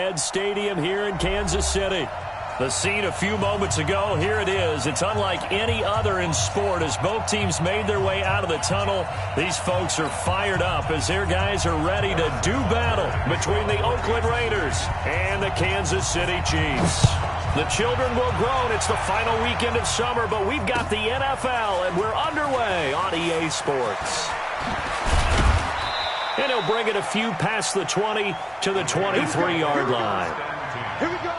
Arrowhead Stadium here in Kansas City. The scene a few moments ago, here it is. It's unlike any other in sport as both teams made their way out of the tunnel. These folks are fired up as their guys are ready to do battle between the Oakland Raiders and the Kansas City Chiefs. The children will groan. It's the final weekend of summer, but we've got the NFL, and we're underway on EA Sports. And he'll bring it a few past the 20 to the 23-yard line. Here we go.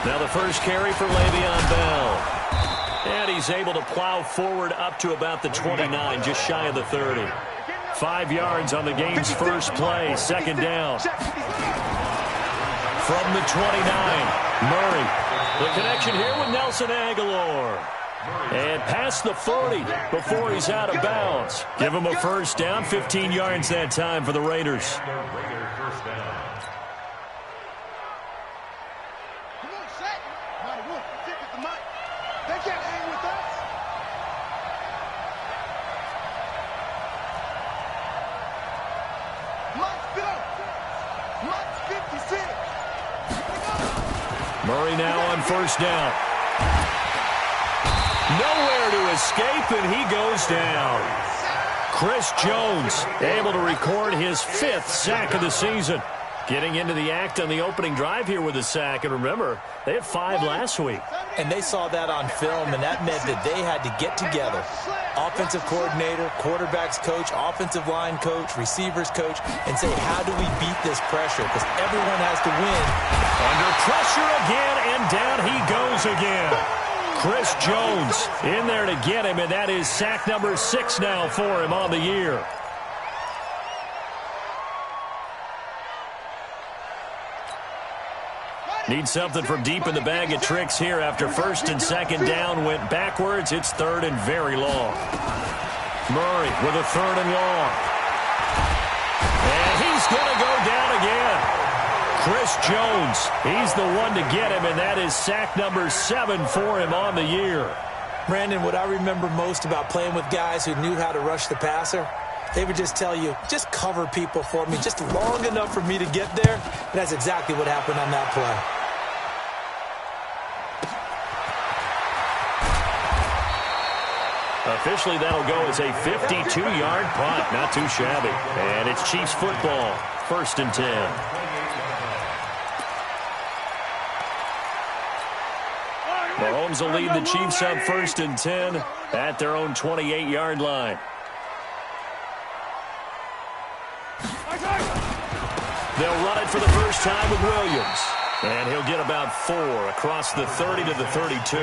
Now the first carry for Le'Veon Bell. And he's able to plow forward up to about the 29, just shy of the 30. 5 yards on the game's first play, second down. From the 29, Murray. The connection here with Nelson Aguilar. And past the 40 before he's out of bounds. Give him a first down, 15 yards that time for the Raiders. Murray now on first down. Nowhere to escape, and he goes down. Chris Jones able to record his 5th sack of the season. Getting into the act on the opening drive here with a sack. And remember, they had 5 last week. And they saw that on film, and that meant that they had to get together. Offensive coordinator, quarterbacks coach, offensive line coach, receivers coach, and say, how do we beat this pressure? Because everyone has to win. Under pressure again, and down he goes again. Chris Jones in there to get him, and that is sack number 6 now for him on the year. Need something from deep in the bag of tricks here after first and second down went backwards. It's third and very long. Murray with a third and long. And he's going to go down again. Chris Jones, he's the one to get him, and that is sack number 7 for him on the year. Brandon, what I remember most about playing with guys who knew how to rush the passer, they would just tell you, just cover people for me, just long enough for me to get there. And that's exactly what happened on that play. Officially, that'll go as a 52-yard punt. Not too shabby. And it's Chiefs football, 1st and 10. Mahomes will lead the Chiefs up 1st and 10 at their own 28-yard line. They'll run it for the first time with Williams. And he'll get about 4 across the 30 to the 32.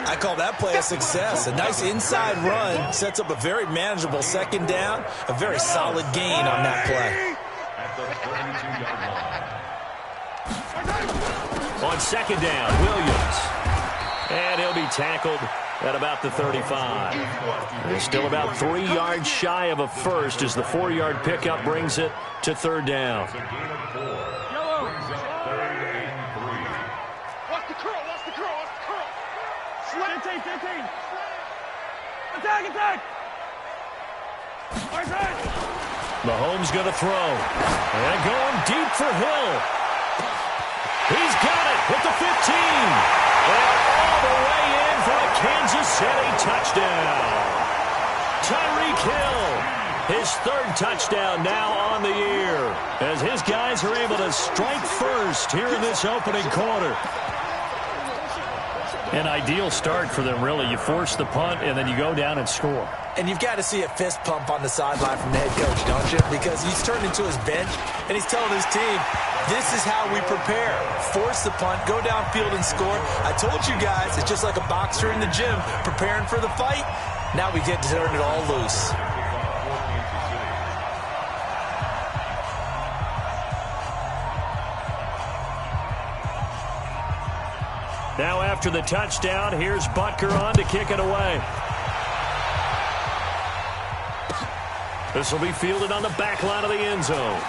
I call that play a success. A nice inside run sets up a very manageable second down. A very solid gain on that play. On second down, Williams. And he'll be tackled at about the 35. They're still about 3 yards shy of a first as the 4-yard pickup brings it to third down. Mahomes going to throw. And going deep for Hill. He's got it with the 15. And all the way in for a Kansas City touchdown. Tyreek Hill, his 3rd touchdown now on the year, as his guys are able to strike first here in this opening quarter. An ideal start for them, really. You force the punt, and then you go down and score. And you've got to see a fist pump on the sideline from the head coach, don't you? Because he's turned into his bench, and he's telling his team, this is how we prepare. Force the punt, go downfield and score. I told you guys, it's just like a boxer in the gym preparing for the fight. Now we get to turn it all loose. Now after the touchdown, here's Butker on to kick it away. This will be fielded on the back line of the end zone.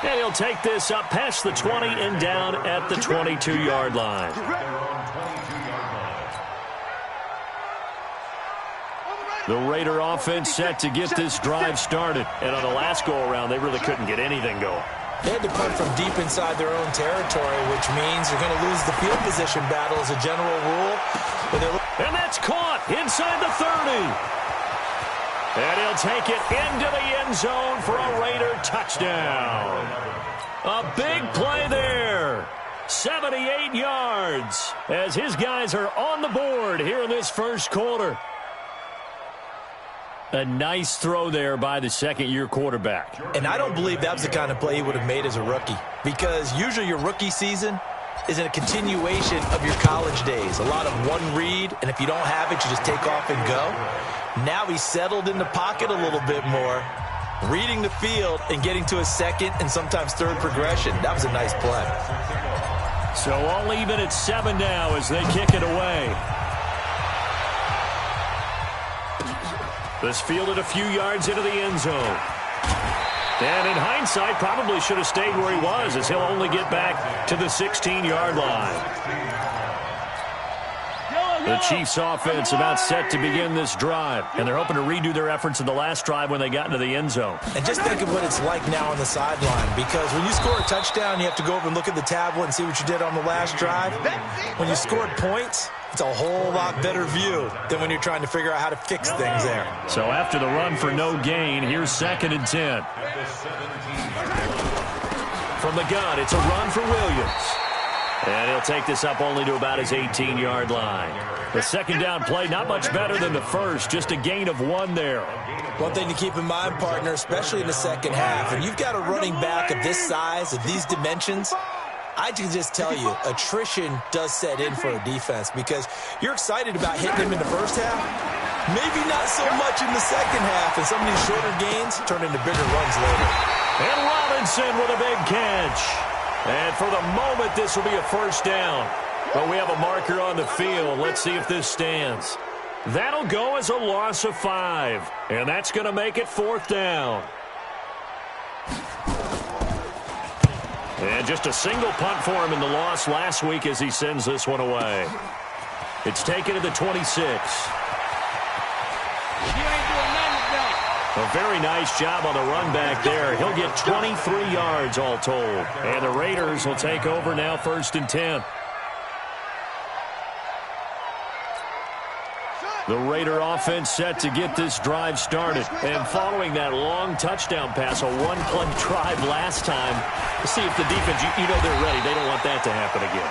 And he'll take this up past the 20 and down at the 22-yard line. The Raider offense set to get this drive started. And on the last go-around, they really couldn't get anything going. They had to punt from deep inside their own territory, which means they're going to lose the field position battle as a general rule. And that's caught inside the 30. And he'll take it into the end zone for a Raider touchdown. A big play there. 78 yards as his guys are on the board here in this first quarter. A nice throw there by the second-year quarterback. And I don't believe that was the kind of play he would have made as a rookie, because usually your rookie season is in a continuation of your college days. A lot of one read, and if you don't have it, you just take off and go. Now he's settled in the pocket a little bit more, reading the field and getting to a second and sometimes third progression. That was a nice play. So all even at 7 now as they kick it away. This fielded a few yards into the end zone. And in hindsight, probably should have stayed where he was, as he'll only get back to the 16-yard line. The Chiefs offense about set to begin this drive, and they're hoping to redo their efforts in the last drive when they got into the end zone. And just think of what it's like now on the sideline, because when you score a touchdown, you have to go over and look at the tablet and see what you did on the last drive. When you scored points, it's a whole lot better view than when you're trying to figure out how to fix things there. So after the run for no gain, here's 2nd and 10. From the gun, it's a run for Williams. And he'll take this up only to about his 18-yard line. The second down play, not much better than the first, just a gain of 1 there. One thing to keep in mind, partner, especially in the second half, and you've got a running back of this size, of these dimensions, I can just tell you, attrition does set in for a defense, because you're excited about hitting him in the first half, maybe not so much in the second half, and some of these shorter gains turn into bigger runs later. And Robinson with a big catch. And for the moment, this will be a first down. But we have a marker on the field. Let's see if this stands. That'll go as a loss of 5. And that's going to make it 4th down. And just a single punt for him in the loss last week as he sends this one away. It's taken to the 26. A very nice job on the run back there. He'll get 23 yards all told. And the Raiders will take over now 1st and 10. The Raider offense set to get this drive started. And following that long touchdown pass, a one-play drive last time, to see if the defense, you know they're ready. They don't want that to happen again.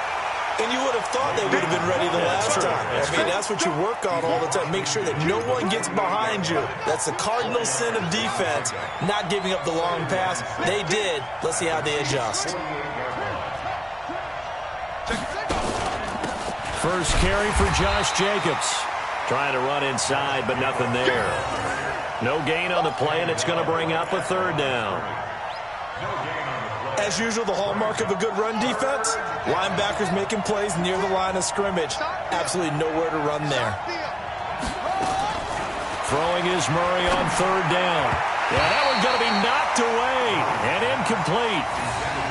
And you would have thought they would have been ready the last time. That's what you work on all the time. Make sure that no one gets behind you. That's the cardinal sin of defense, not giving up the long pass. They did. Let's see how they adjust. First carry for Josh Jacobs. Trying to run inside, but nothing there. No gain on the play, and it's going to bring up a 3rd down. As usual, the hallmark of a good run defense, linebackers making plays near the line of scrimmage. Absolutely nowhere to run there. Throwing is Murray on 3rd down. Yeah, that one's going to be knocked away and incomplete.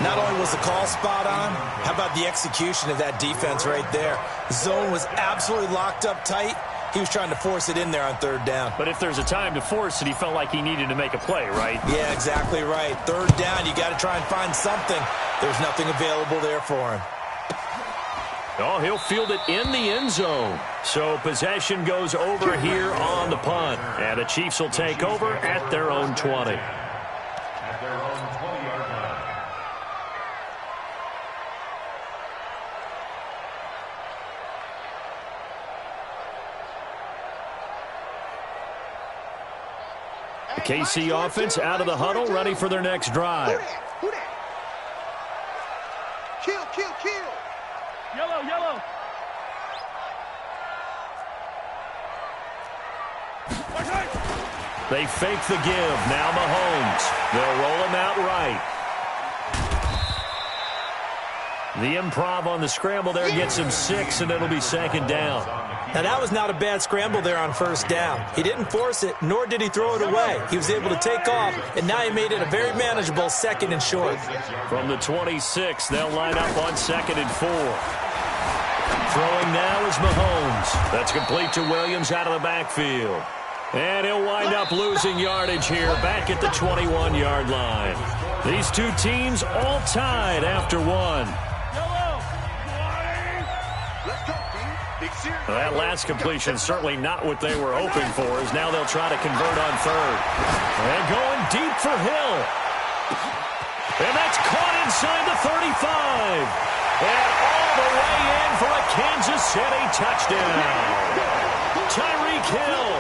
Not only was the call spot on, how about the execution of that defense right there? Zone was absolutely locked up tight. He was trying to force it in there on 3rd down. But if there's a time to force it, he felt like he needed to make a play, right? Yeah, exactly right. 3rd down, you got to try and find something. There's nothing available there for him. Oh, he'll field it in the end zone. So possession goes over here on the punt. And the Chiefs will take over at their own 20. The KC offense out of the huddle, ready for their next drive. Who that? Kill. Yellow. They fake the give. Now Mahomes. They'll roll him out right. The improv on the scramble there gets him 6, and it'll be second down. Now, that was not a bad scramble there on first down. He didn't force it, nor did he throw it away. He was able to take off, and now he made it a very manageable 2nd and short. From the 26, they'll line up on 2nd and 4. Throwing now is Mahomes. That's complete to Williams out of the backfield. And he'll wind up losing yardage here back at the 21-yard line. These two teams all tied after one. That last completion certainly not what they were hoping for, as now they'll try to convert on 3rd. And going deep for Hill. And that's caught inside the 35. And all the way in for a Kansas City touchdown. Tyreek Hill,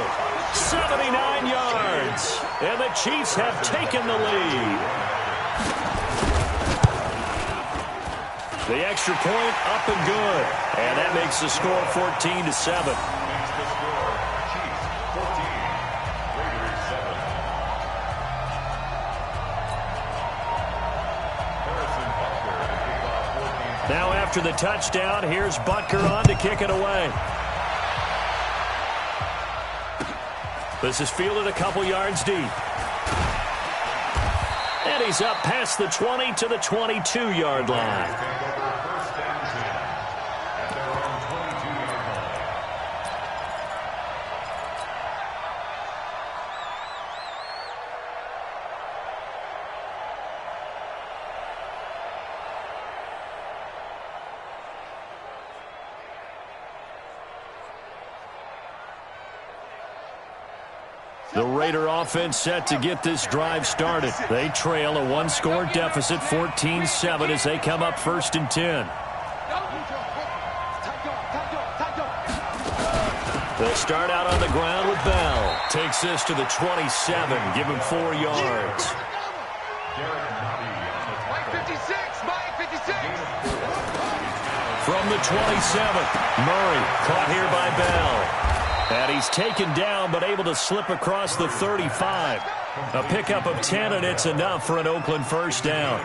79 yards. And the Chiefs have taken the lead. The extra point up and good. And that makes the score 14-7. Now after the touchdown, here's Butker on to kick it away. This is fielded a couple yards deep. And he's up past the 20 to the 22-yard line. The Raider offense set to get this drive started. They trail a one-score deficit, 14-7, as they come up 1st and 10. They'll start out on the ground with Bell. Takes this to the 27, give him 4 yards. From the 27, Murray caught here by Bell. And he's taken down, but able to slip across the 35. A pickup of 10, and it's enough for an Oakland first down.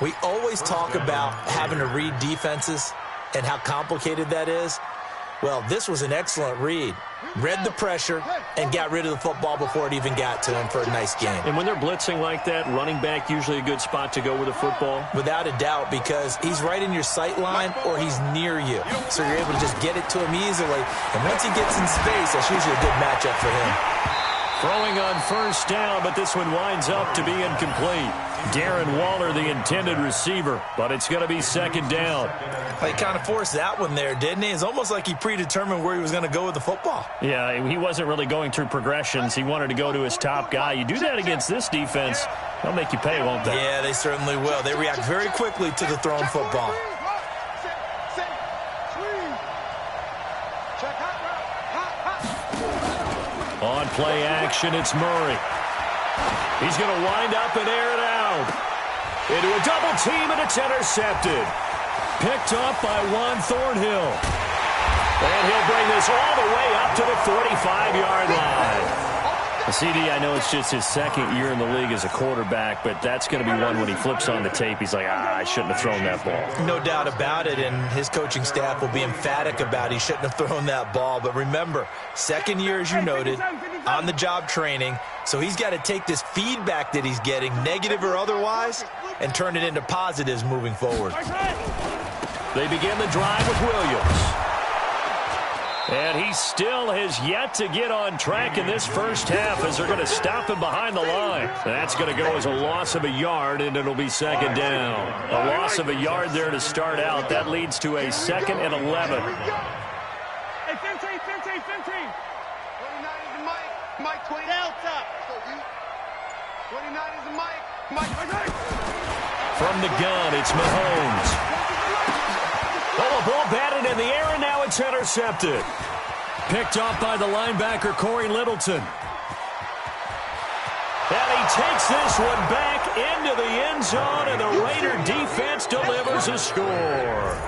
We always talk about having to read defenses and how complicated that is. Well, this was an excellent read. Read the pressure and got rid of the football before it even got to him for a nice game. And when they're blitzing like that, running back usually a good spot to go with the football? Without a doubt, because he's right in your sight line or he's near you. So you're able to just get it to him easily. And once he gets in space, that's usually a good matchup for him. Throwing on first down, but this one winds up to be incomplete. Darren Waller, the intended receiver, but it's going to be 2nd down. He kind of forced that one there, didn't he? It's almost like he predetermined where he was going to go with the football. Yeah, he wasn't really going through progressions. He wanted to go to his top guy. You do that against this defense, they'll make you pay, won't they? Yeah, they certainly will. They react very quickly to the thrown football. On play action, it's Murray. He's going to wind up and air it out. Into a double team, and it's intercepted. Picked off by Juan Thornhill. And he'll bring this all the way up to the 45-yard line. CD, I know it's just his 2nd year in the league as a quarterback, but that's going to be one when he flips on the tape, he's like, I shouldn't have thrown that ball. No doubt about it, and his coaching staff will be emphatic about he shouldn't have thrown that ball. But remember, 2nd year, as you noted, on-the-job training, so he's got to take this feedback that he's getting, negative or otherwise, and turn it into positives moving forward. They begin the drive with Williams. And he still has yet to get on track in this first half as they're going to stop him behind the line. That's going to go as a loss of a yard, and it'll be 2nd down. A loss of a yard there to start out. That leads to a 2nd and 11. Hey, 15. 29 is the mic. Mike, 20. Delta. 29 is the mic. Mike. From the gun, it's Mahomes. Oh, a ball batted in the air, and now it's intercepted. Picked off by the linebacker, Corey Littleton. And he takes this one back into the end zone, and the Raider defense delivers a score.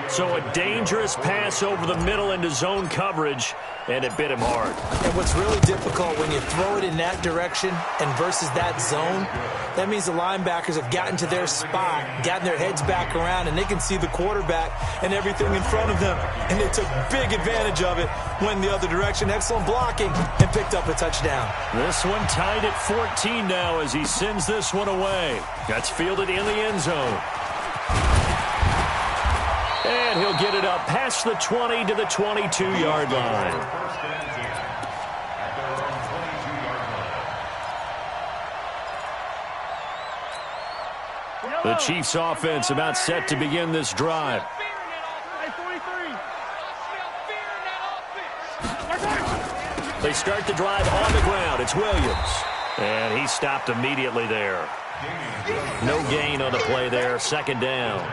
So a dangerous pass over the middle into zone coverage, and it bit him hard. And what's really difficult when you throw it in that direction and versus that zone, that means the linebackers have gotten to their spot, gotten their heads back around, and they can see the quarterback and everything in front of them. And they took big advantage of it, went the other direction, excellent blocking, and picked up a touchdown. This one tied at 14 now as he sends this one away. That's fielded in the end zone. And he'll get it up past the 20 to the 22-yard line. The Chiefs' offense about set to begin this drive. They start the drive on the ground. It's Williams. And he stopped immediately there. No gain on the play there. Second down.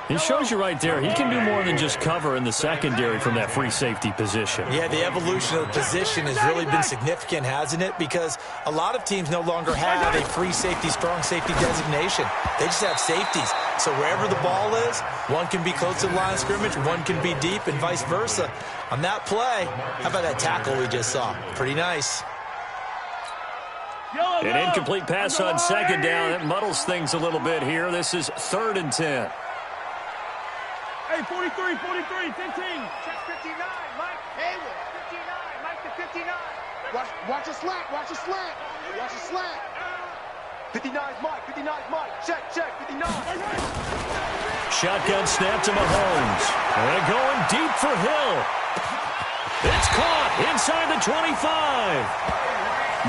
He shows you right there, he can do more than just cover in the secondary from that free safety position. Yeah, the evolution of the position has really been significant, hasn't it? Because a lot of teams no longer have a free safety, strong safety designation. They just have safeties. So wherever the ball is, one can be close to the line of scrimmage, one can be deep, and vice versa. On that play, how about that tackle we just saw? Pretty nice. An incomplete pass on second down. That muddles things a little bit here. This is 3rd and 10. Hey, 43, 43, 15. Check 59, Mike Haywood. 59, Mike to 59. Watch a slant, watch a slant. Watch a slant. 59's Mike, 59's Mike. Check, 59. Shotgun snap to Mahomes. And going deep for Hill. It's caught inside the 25.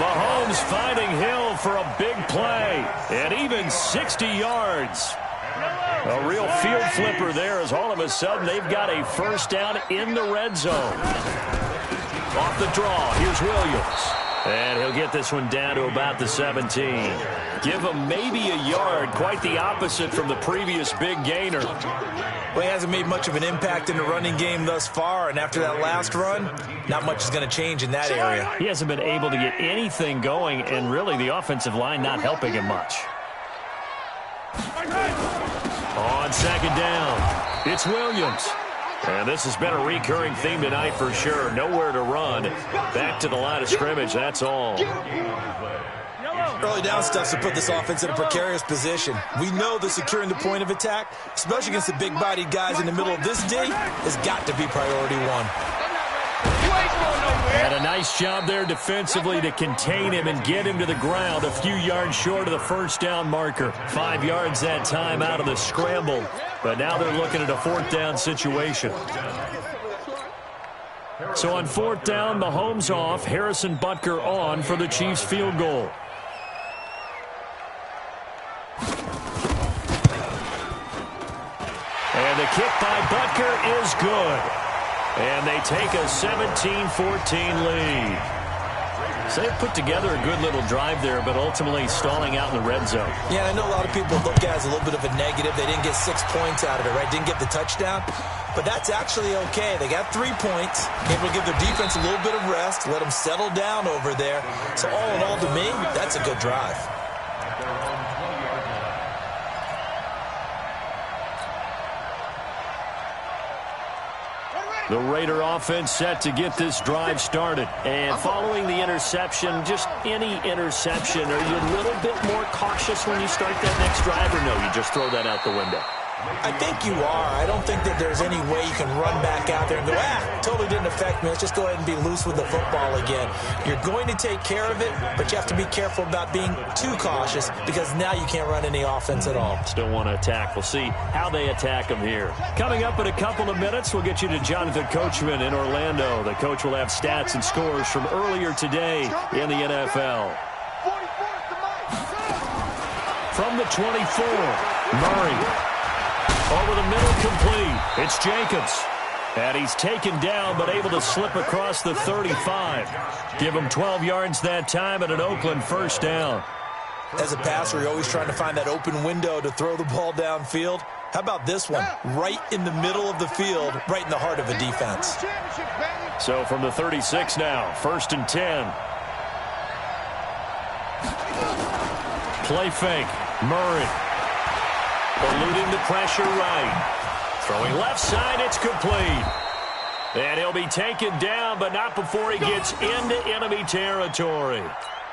Mahomes finding Hill for a big play. And even 60 yards. A real field flipper there as all of a sudden they've got a first down in the red zone. Off the draw, here's Williams. And he'll get this one down to about the 17. Give him maybe a yard, quite the opposite from the previous big gainer. Well, he hasn't made much of an impact in the running game thus far, and after that last run, not much is going to change in that area. He hasn't been able to get anything going, and really the offensive line not helping him much. On second down, it's Williams. And this has been a recurring theme tonight for sure. Nowhere to run. Back to the line of scrimmage, that's all. Early down stuff to put this offense in a precarious position. We know that securing the point of attack, especially against the big-bodied guys in the middle of this D, has got to be priority one. And a nice job there defensively to contain him and get him to the ground a few yards short of the first down marker. 5 yards that time out of the scramble. But now they're looking at a 4th down situation. So on 4th down, Mahomes off, Harrison Butker on for the Chiefs field goal. And the kick by Butker is good. And they take a 17-14 lead. So they've put together a good little drive there, but ultimately stalling out in the red zone. Yeah, I know a lot of people look at it as a little bit of a negative. They didn't get 6 points out of it, right? Didn't get the touchdown. But that's actually okay. They got 3 points. Able to give their defense a little bit of rest, let them settle down over there. So all in all, to me, that's a good drive. The Raider offense set to get this drive started. And following the interception, just any interception, are you a little bit more cautious when you start that next drive, or no, you just throw that out the window? I think you are. I don't think that there's any way you can run back out there and go, totally didn't affect me. Let's just go ahead and be loose with the football again. You're going to take care of it, but you have to be careful about being too cautious because now you can't run any offense at all. Still want to attack. We'll see how they attack them here. Coming up in a couple of minutes, we'll get you to Jonathan Coachman in Orlando. The coach will have stats and scores from earlier today in the NFL. From the 24, Murray. Over the middle, complete. It's Jacobs. And he's taken down, but able to slip across the 35. Give him 12 yards that time and an Oakland first down. As a passer, you're always trying to find that open window to throw the ball downfield. How about this one? Right in the middle of the field, right in the heart of a defense. So from the 36 now, 1st and 10. Play fake. Murray. eluding the pressure right. Throwing left side, it's complete. And he'll be taken down, but not before he gets into enemy territory.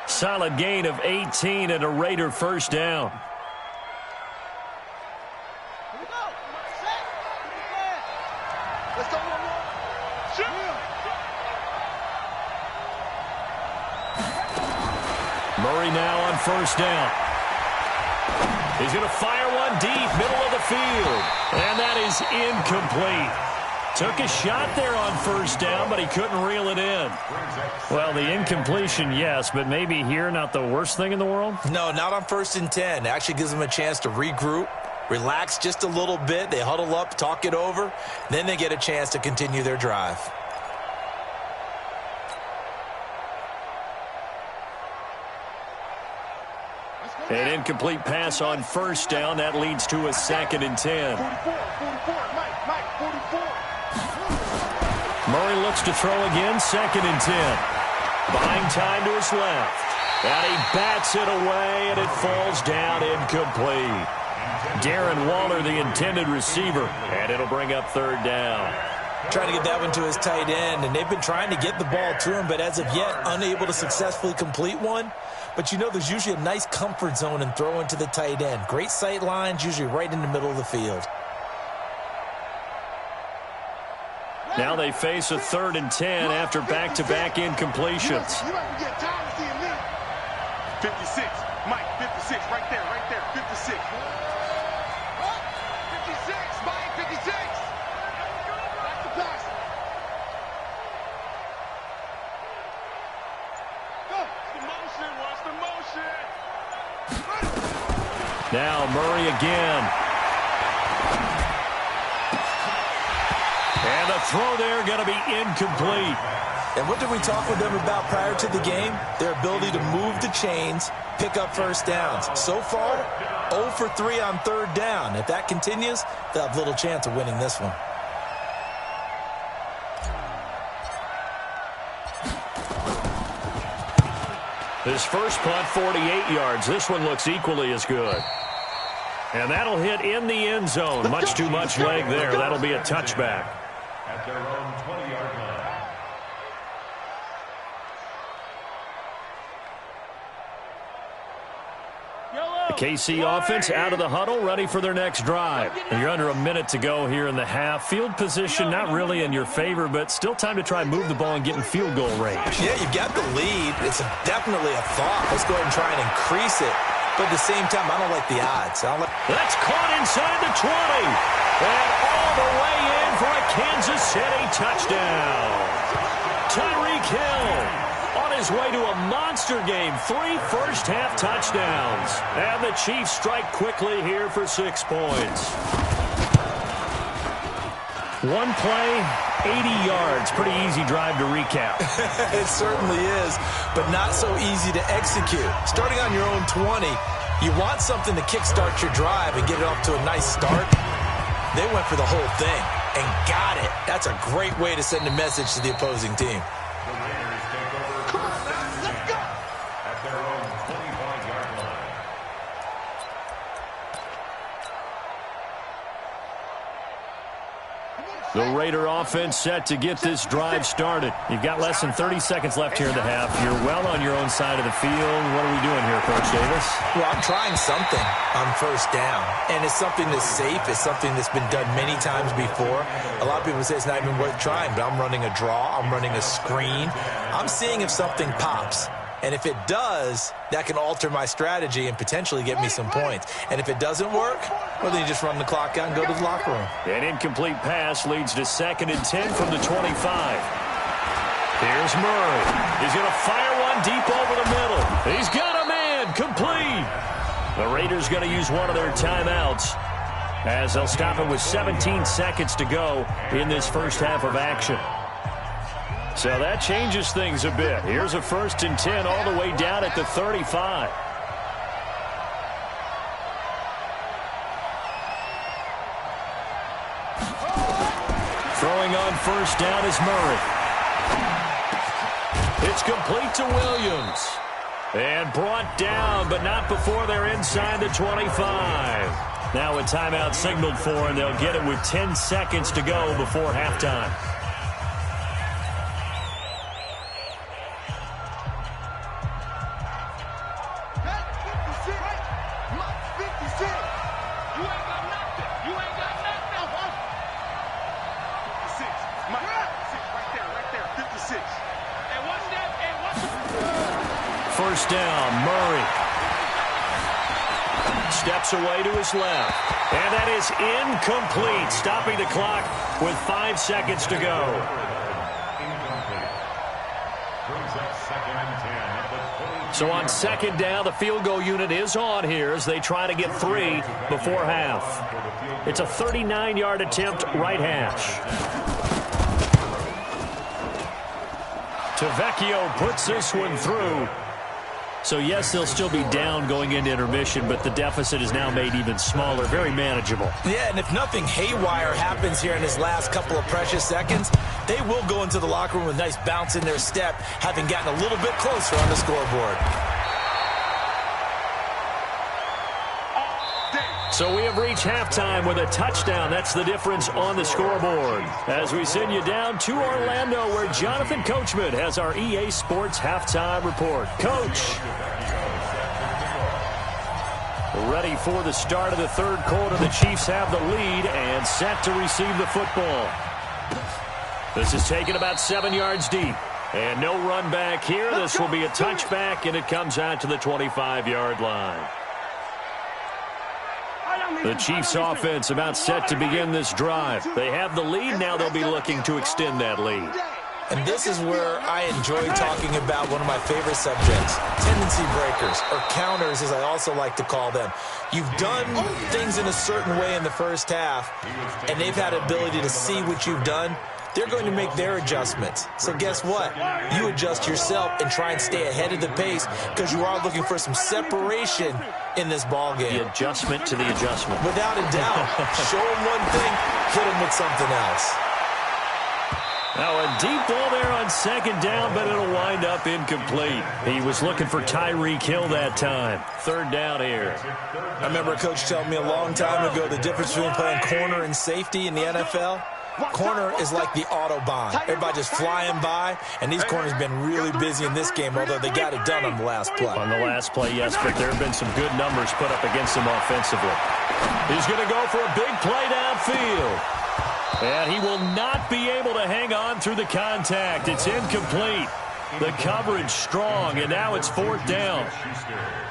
Solid gain of 18 and a Raider first down. Murray now on first down. He's going to fire one deep, middle of the field. And that is incomplete. Took a shot there on first down, but he couldn't reel it in. Well, the incompletion, yes, but maybe here not the worst thing in the world? No, not on 1st and 10. It actually gives them a chance to regroup, relax just a little bit. They huddle up, talk it over. Then they get a chance to continue their drive. An incomplete pass on first down. That leads to a 2nd and 10. 44, Mike, 44. Murray looks to throw again, 2nd and 10. Buying time to his left. And he bats it away, and it falls down incomplete. Darren Waller, the intended receiver, and it'll bring up 3rd down. Trying to get that one to his tight end, and they've been trying to get the ball to him, but as of yet, unable to successfully complete one. But you know there's usually a nice comfort zone in throwing to the tight end. Great sight lines, usually right in the middle of the field. Now they face a 3rd and 10 after back-to-back incompletions. You might get tired of seeing me. 56, Mike, 56, right there, 56. 56, Mike, 56. That's the pass. Watch the motion. Now Murray again. And the throw there going to be incomplete. And what did we talk with them about prior to the game? Their ability to move the chains, pick up first downs. So far, 0 for 3 on 3rd down. If that continues, they'll have little chance of winning this one. His first punt, 48 yards. This one looks equally as good. And that'll hit in the end zone. Much too much leg there. That'll be a touchback. At their own 20-yard line. The KC offense out of the huddle, ready for their next drive. And you're under a minute to go here in the half. Field position not really in your favor, but still time to try and move the ball and get in field goal range. Yeah, you've got the lead. It's definitely a thought. Let's go ahead and try and increase it. But at the same time, I don't like the odds. That's caught inside the 20. And all the way in for a Kansas City touchdown. Tyreek Hill on his way to a monster game. 3 first-half touchdowns. And the Chiefs strike quickly here for 6 points. One play, 80 yards. Pretty easy drive to recap. It certainly is, but not so easy to execute. Starting on your own 20, you want something to kickstart your drive and get it off to a nice start. They went for the whole thing and got it. That's a great way to send a message to the opposing team. The Raiders take over first down at their own 25-yard line. The Raider offense set to get this drive started. You've got less than 30 seconds left here in the half. You're well on your own side of the field. What are we doing here, Coach Davis? Well, I'm trying something on first down, and it's something that's safe. It's something that's been done many times before. A lot of people say it's not even worth trying, but I'm running a draw. I'm running a screen. I'm seeing if something pops. And if it does, that can alter my strategy and potentially get me some points. And if it doesn't work, well, then you just run the clock out and go to the locker room. An incomplete pass leads to 2nd and 10 from the 25. Here's Murray. He's going to fire one deep over the middle. He's got a man. Complete. The Raiders going to use one of their timeouts as they'll stop it with 17 seconds to go in this first half of action. So that changes things a bit. Here's a 1st and 10 all the way down at the 35. Throwing on first down is Murray. It's complete to Williams. And brought down, but not before they're inside the 25. Now a timeout signaled for, and they'll get it with 10 seconds to go before halftime. First down, Murray. Steps away to his left. And that is incomplete, stopping the clock with 5 seconds to go. So on second down, the field goal unit is on here as they try to get 3 before half. It's a 39-yard attempt, right hash. Tavecchio puts this one through. So, yes, they'll still be down going into intermission, but the deficit is now made even smaller, very manageable. Yeah, and if nothing haywire happens here in his last couple of precious seconds, they will go into the locker room with a nice bounce in their step, having gotten a little bit closer on the scoreboard. So we have reached halftime with a touchdown. That's the difference on the scoreboard. As we send you down to Orlando, where Jonathan Coachman has our EA Sports halftime report. Coach. Ready for the start of the third quarter. The Chiefs have the lead and set to receive the football. This is taken about 7 yards deep. And no run back here. This will be a touchback, and it comes out to the 25-yard line. The Chiefs offense about set to begin this drive. They have the lead. Now they'll be looking to extend that lead. And this is where I enjoy talking about one of my favorite subjects, tendency breakers, or counters as I also like to call them. You've done things in a certain way in the first half, and they've had ability to see what you've done. They're going to make their adjustments. So guess what? You adjust yourself and try and stay ahead of the pace because you are looking for some separation in this ball game. The adjustment to the adjustment. Without a doubt. Show them one thing, hit them with something else. Now a deep ball there on second down, but it'll wind up incomplete. He was looking for Tyreek Hill that time. Third down here. I remember a coach telling me a long time ago the difference between playing corner and safety in the NFL. Corner is like the Autobahn. Everybody just flying by, and these corners have been really busy in this game, although they got it done on the last play. On the last play, yes, but there have been some good numbers put up against him offensively. He's going to go for a big play downfield. And he will not be able to hang on through the contact. It's incomplete. The coverage strong, and now it's fourth down.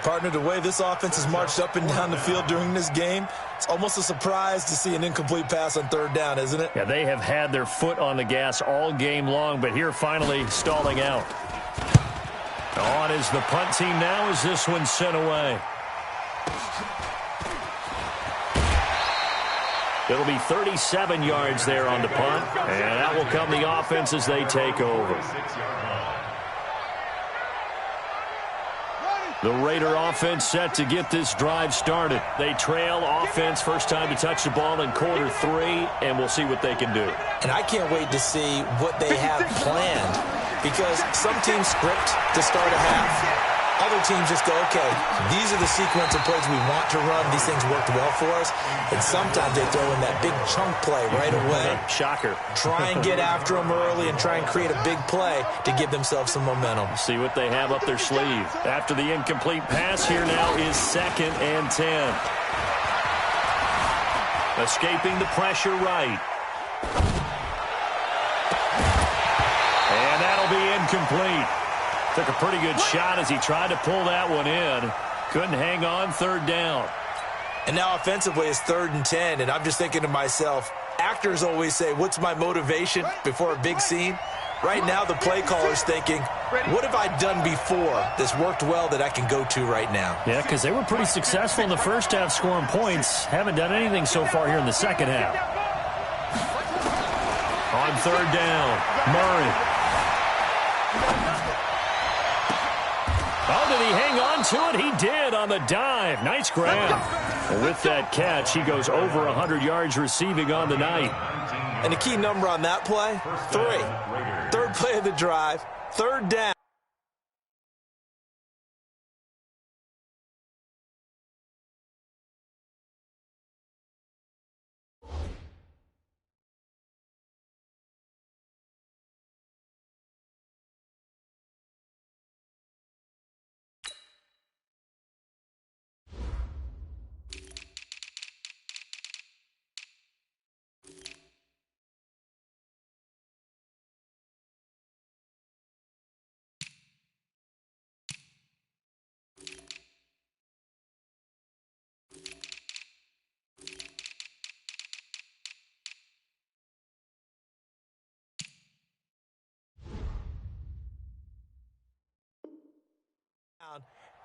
Partner, the way this offense has marched up and down the field during this game, it's almost a surprise to see an incomplete pass on third down, isn't it? Yeah, they have had their foot on the gas all game long, but here finally stalling out. On is the punt team now as this one's sent away. It'll be 37 yards there on the punt, and that will come the offense as they take over. The Raider offense set to get this drive started. They trail offense, first time to touch the ball in quarter 3, and we'll see what they can do. And I can't wait to see what they have planned, because some teams script to start a half. Other teams just go, okay, these are the sequence of plays we want to run. These things worked well for us. And sometimes they throw in that big chunk play right away. Shocker. Try and get after them early and try and create a big play to give themselves some momentum. See what they have up their sleeve. After the incomplete pass, here now is 2nd and 10. Escaping the pressure right. And that'll be incomplete. Took a pretty good shot as he tried to pull that one in. Couldn't hang on, third down. And now offensively it's 3rd and 10, and I'm just thinking to myself, actors always say, what's my motivation before a big scene? Right now the play caller's thinking, what have I done before that's worked well that I can go to right now? Yeah, because they were pretty successful in the first half scoring points. Haven't done anything so far here in the second half. On third down, Murray. Oh, did he hang on to it? He did on the dive. Nice grab. And with that catch, he goes over 100 yards receiving on the night. And the key number on that play, 3. Third play of the drive, third down.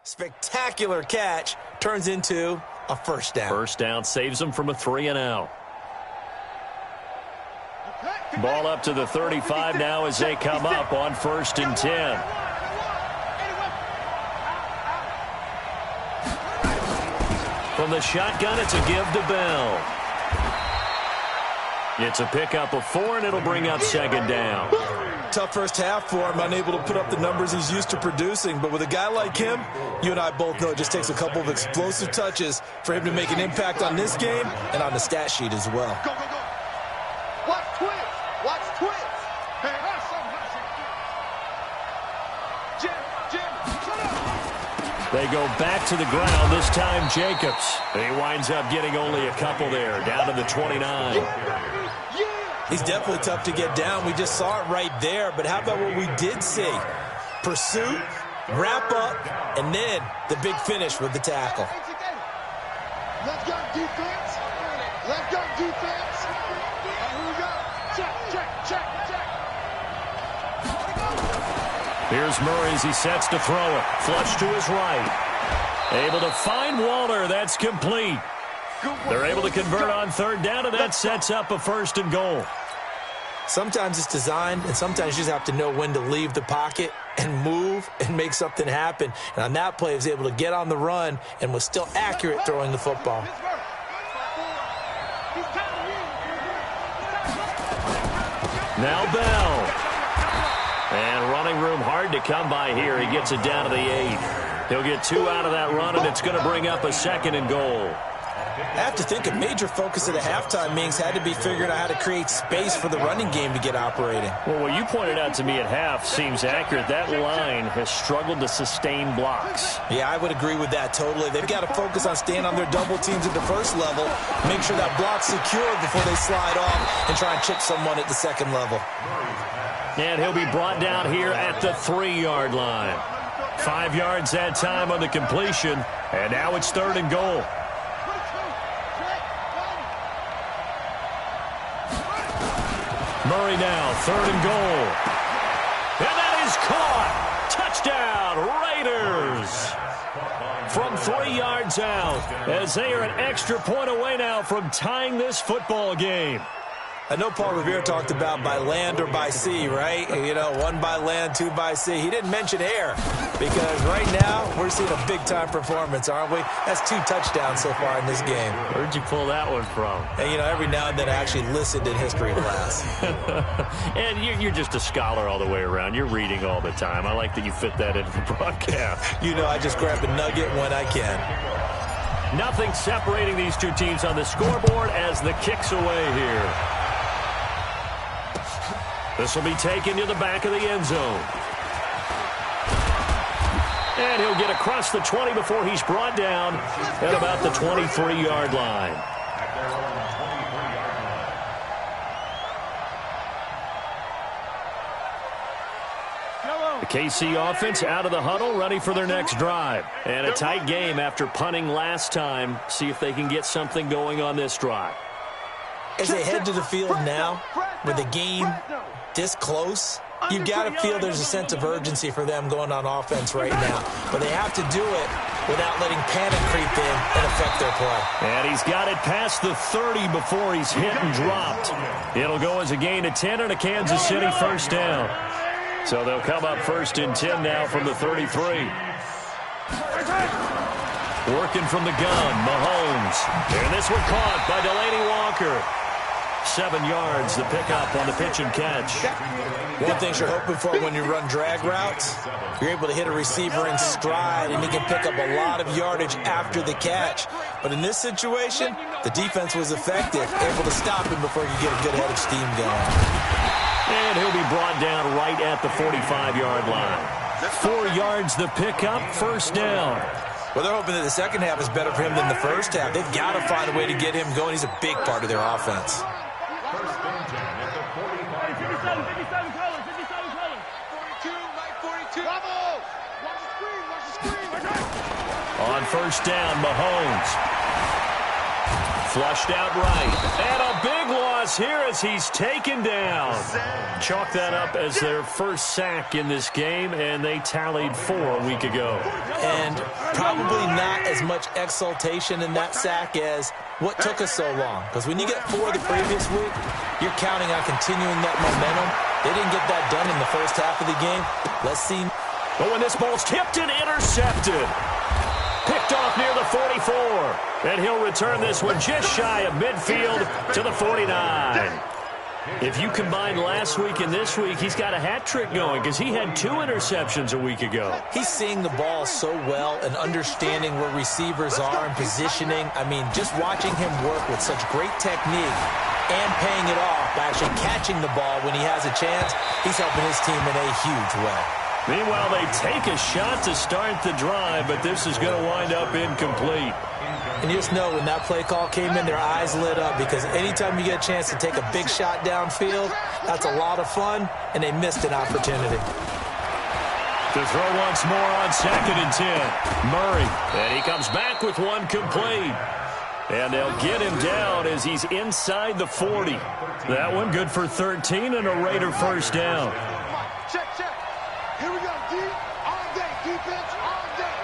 Spectacular catch turns into a first down. First down saves them from a 3-and-out. Ball up to the 35 now as they come up on 1st and 10. From the shotgun, it's a give to Bell. It's a pickup of 4, and it'll bring up 2nd down. Tough first half for him, unable to put up the numbers he's used to producing. But with a guy like him, you and I both know it just takes a couple of explosive touches for him to make an impact on this game and on the stat sheet as well. Go, go, go. Watch twins. Watch twins. Hey, hustle, hustle. Jim, shut up. They go back to the ground, this time Jacobs. He winds up getting only a couple there, down to the 29. He's definitely tough to get down. We just saw it right there. But how about what we did see? Pursuit, wrap up, and then the big finish with the tackle. Let's go defense. Let's go defense. Here we go. Check. Here's Murray as he sets to throw it. Flush to his right. Able to find Waller. That's complete. They're able to convert on 3rd down, and that sets up a 1st and goal. Sometimes it's designed, and sometimes you just have to know when to leave the pocket and move and make something happen. And on that play, he was able to get on the run and was still accurate throwing the football. Now Bell. And running room hard to come by here. He gets it down to the 8. He'll get 2 out of that run, and it's going to bring up a 2nd and goal. I have to think a major focus at the halftime means had to be figuring out how to create space for the running game to get operating. Well, what you pointed out to me at half seems accurate. That line has struggled to sustain blocks. Yeah, I would agree with that totally. They've got to focus on staying on their double teams at the first level, make sure that block's secured before they slide off and try and chip someone at the 2nd level. And he'll be brought down here at the 3-yard line. 5 yards that time on the completion, and now it's 3rd and goal. Murray now, 3rd and goal. And that is caught. Touchdown, Raiders. From 3 yards out, as they are an extra point away now from tying this football game. I know Paul Revere talked about by land or by sea, right? You know, 1 by land, 2 by sea. He didn't mention air because right now we're seeing a big-time performance, aren't we? That's 2 touchdowns so far in this game. Where'd you pull that one from? And, you know, every now and then I actually listened in history class. And you're just a scholar all the way around. You're reading all the time. I like that you fit that into the broadcast. You know, I just grab a nugget when I can. Nothing separating these 2 teams on the scoreboard as the kick's away here. This will be taken to the back of the end zone. And he'll get across the 20 before he's brought down at about the 23-yard line. The KC offense out of the huddle, ready for their next drive. And a tight game after punting last time. See if they can get something going on this drive. As they head to the field now, with the game this close, you've got to feel there's a sense of urgency for them going on offense right now. But they have to do it without letting panic creep in and affect their play. And he's got it past the 30 before he's hit and dropped. It'll go as a gain of 10 and a Kansas City 1st down. So they'll come up 1st and 10 now from the 33. Working from the gun, Mahomes. And this one caught by Delaney Walker. 7 yards, the pickup on the pitch and catch. One thing you're hoping for when you run drag routes, you're able to hit a receiver in stride, and he can pick up a lot of yardage after the catch. But in this situation, the defense was effective, able to stop him before you get a good head of steam going. And he'll be brought down right at the 45-yard line. 4 yards, the pickup, 1st down. Well, they're hoping that the second half is better for him than the first half. They've got to find a way to get him going. He's a big part of their offense. 57 colors. 42, Mike 42. Bravo! Watch the screen, watch the screen. On 1st down, Mahomes. Flushed out right. And a big loss here as he's taken down. Chalk that up as their first sack in this game, and they tallied 4 a week ago. And probably not as much exultation in that sack as what took us so long. Because when you get 4 the previous week, you're counting on continuing that momentum. They didn't get that done in the first half of the game. Let's see. But when this ball's tipped and intercepted, picked off near the 44. And he'll return this one just shy of midfield to the 49. If you combine last week and this week, he's got a hat trick going because he had 2 interceptions a week ago. He's seeing the ball so well and understanding where receivers are and positioning. I mean, just watching him work with such great technique and paying it off by actually catching the ball when he has a chance, he's helping his team in a huge way. Meanwhile, they take a shot to start the drive, but this is going to wind up incomplete. And you just know when that play call came in, their eyes lit up because anytime you get a chance to take a big shot downfield, that's a lot of fun, and they missed an opportunity. To throw once more on 2nd and 10. Murray, and he comes back with one complete. And they'll get him down as he's inside the 40. That one good for 13 and a Raider first down. Check, check. Here we go, D. All day, defense, all day.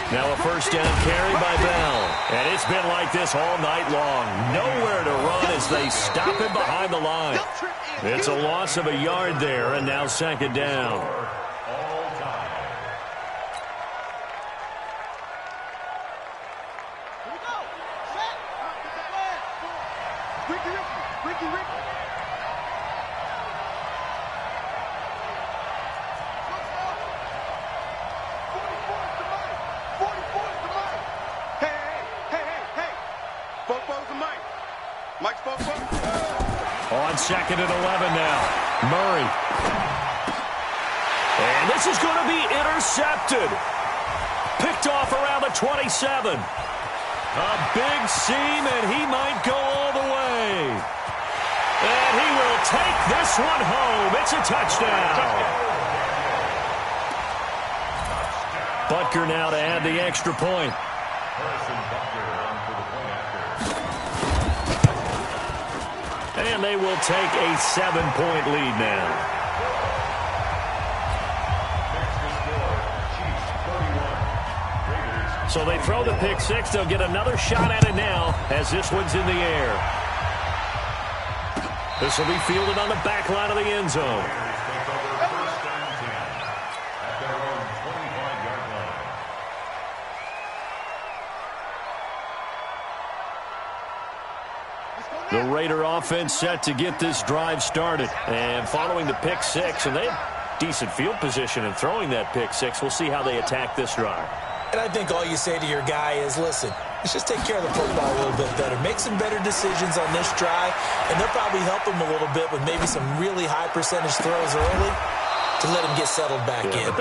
Now a first down carry by Bell. And it's been like this all night long. Nowhere to run as they stop him behind the line. It's a loss of a yard there, and now 2nd down. On 2nd and 11 now. Murray. And this is going to be intercepted. Picked off around the 27. A big seam, and he might go all the way. And he will take this one home. It's a touchdown. Butker now to add the extra point. And they will take a 7-point lead now. So they throw the pick 6. They'll get another shot at it now as this one's in the air. This will be fielded on the back line of the end zone. The Raider offense set to get this drive started. And following the pick 6, and they have decent field position in throwing that pick 6. We'll see how they attack this drive. And I think all you say to your guy is, listen, let's just take care of the football a little bit better. Make some better decisions on this drive, and they'll probably help him a little bit with maybe some really high percentage throws early to let him get settled back in. But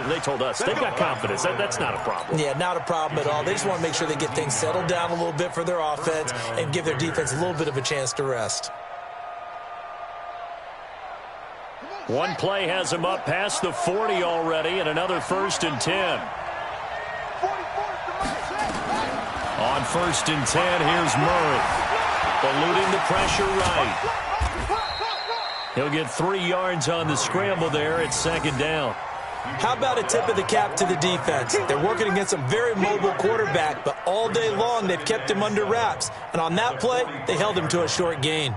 they told us, they've got confidence. That's not a problem. Yeah, not a problem at all. They just want to make sure they get things settled down a little bit for their offense and give their defense a little bit of a chance to rest. One play has him up past the 40 already, and another 1st and 10. On 1st and 10, here's Murray. Eluding the pressure right. He'll get 3 yards on the scramble there at 2nd down. How about a tip of the cap to the defense? They're working against a very mobile quarterback, but all day long they've kept him under wraps. And on that play, they held him to a short gain.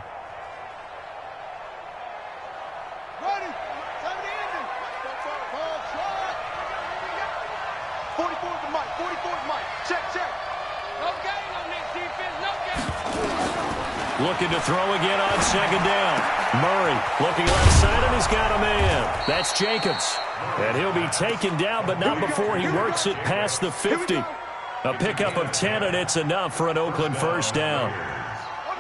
Looking to throw again on 2nd down. Murray looking left side, and he's got a man. That's Jacobs. And he'll be taken down, but not before he works it past the 50. A pickup of 10, and it's enough for an Oakland first down.